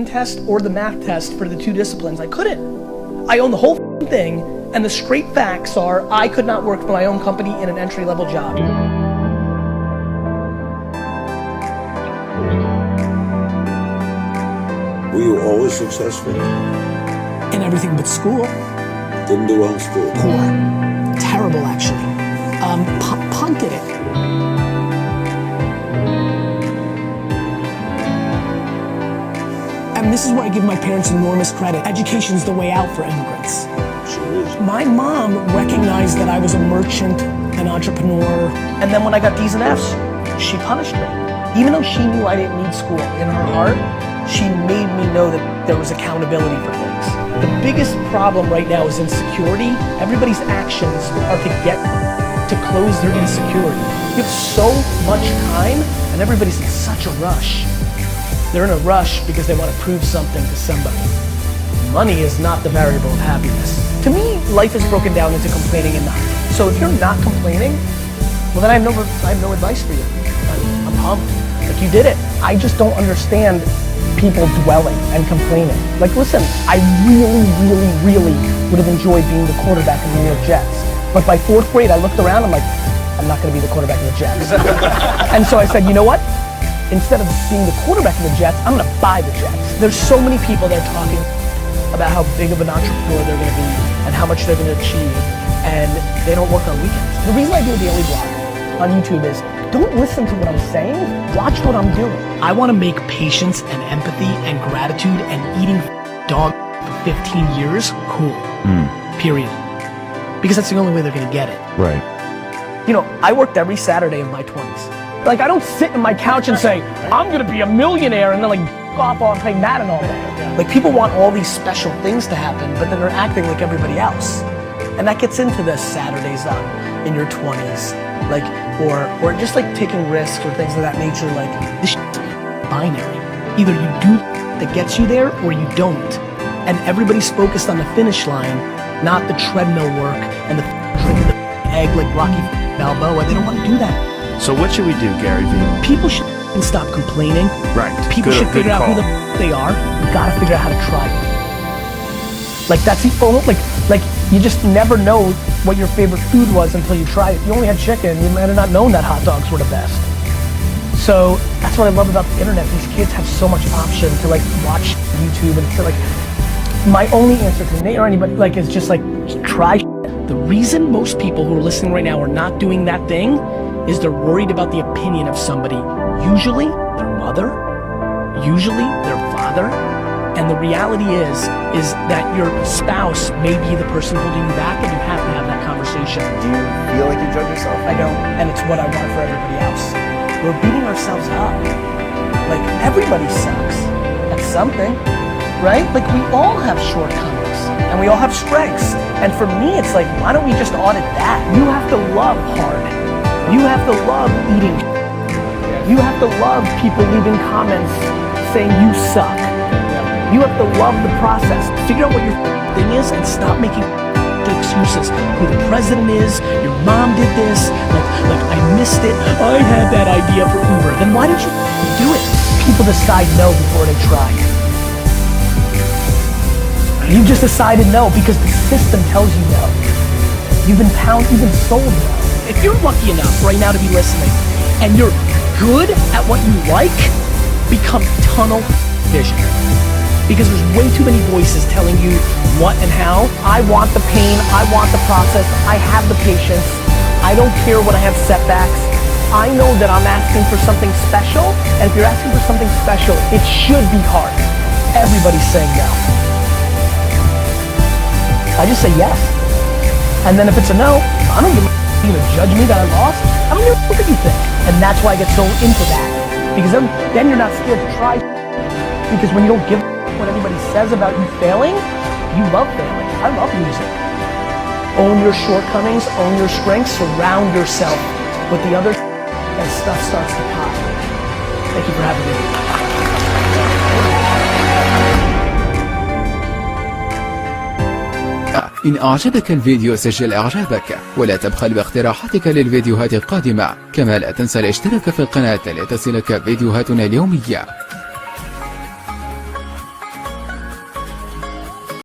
test or the math test for the two disciplines. I couldn't. I own the whole thing, and the straight facts are I could not work for my own company in an entry-level job. Were you always successful? In everything but school. Didn't do well in school? Poor. Terrible, actually. Punted it. And this is where I give my parents enormous credit. Education's the way out for immigrants. Sure is. My mom recognized that I was a merchant, an entrepreneur, and then when I got D's and F's, she punished me. Even though she knew I didn't need school, in her heart, she made me know that there was accountability for things. The biggest problem right now is insecurity. Everybody's actions are to close their insecurity. You have so much time, and everybody's in such a rush. They're in a rush because they want to prove something to somebody. Money is not the variable of happiness. To me, life is broken down into complaining and not. So if you're not complaining, well then I have no advice for you. I'm pumped. Like, you did it. I just don't understand people dwelling and complaining. Like, listen, I really would have enjoyed being the quarterback of the New York Jets. But by 4th grade, I looked around, I'm like, I'm not gonna be the quarterback of the Jets. And so I said, you know what? Instead of being the quarterback of the Jets, I'm gonna buy the Jets. There's so many people that are talking about how big of an entrepreneur they're gonna be and how much they're gonna achieve, and they don't work on weekends. The reason I do a daily blog on YouTube is, don't listen to what I'm saying, watch what I'm doing. I wanna make patience and empathy and gratitude and eating dog for 15 years cool, period. Because that's the only way they're gonna get it. Right. You know, I worked every Saturday of my 20s. Like, I don't sit in my couch and say, I'm gonna be a millionaire, and then like off on playing Madden all day. Like, people want all these special things to happen, but then they're acting like everybody else. And that gets into the Saturdays in your 20s. Like, or just like taking risks or things of that nature. Like, this shit's binary. Either you do that gets you there or you don't. And everybody's focused on the finish line, not the treadmill work and the drinking the egg like Rocky Balboa. They don't want to do that. So what should we do, Gary Vee? People should stop complaining. Right. People should figure out who the they are. You gotta figure out how to try it. Like, that's the only, like you just never know what your favorite food was until you try it. If you only had chicken, you might have not known that hot dogs were the best. So that's what I love about the internet. These kids have so much option to like watch YouTube and to like, my only answer to Nate or anybody like is just like, try. The reason most people who are listening right now are not doing that thing is they're worried about the opinion of somebody. Usually their mother, usually their father, and the reality is that your spouse may be the person holding you back, and you have to have that conversation. Do you feel like you judge yourself? I don't, and it's what I want for everybody else. We're beating ourselves up. Like, everybody sucks at something, right? Like, we all have shortcomings, and we all have strengths. And for me, it's like, why don't we just audit that? You have to love hard. You have to love eating. You have to love people leaving comments saying you suck. You have to love the process. Figure out what your thing is and stop making excuses. Who the president is, your mom did this, like I missed it, I had that idea for Uber. Then why didn't you do it? People decide no before they try. You just decided no because the system tells you no. You've been sold no. If you're lucky enough right now to be listening and you're good at what you like, become tunnel vision. Because there's way too many voices telling you what and how. I want the pain, I want the process, I have the patience, I don't care when I have setbacks. I know that I'm asking for something special, and if you're asking for something special, it should be hard. Everybody's saying no. I just say yes. And then if it's a no, I don't give a you're gonna judge me that I lost? I don't give a what you think. And that's why I get so into that. Because then you're not scared to try. Because when you don't give what everybody says about you failing, you love failing. I love losing. Own your shortcomings, own your strengths, surround yourself with the other as stuff starts to pop. Thank you for having me. إن أعجبك الفيديو سجل إعجابك ولا تبخل باقتراحاتك للفيديوهات القادمة، كما لا تنسى الاشتراك في القناة لتصلك فيديوهاتنا اليومية.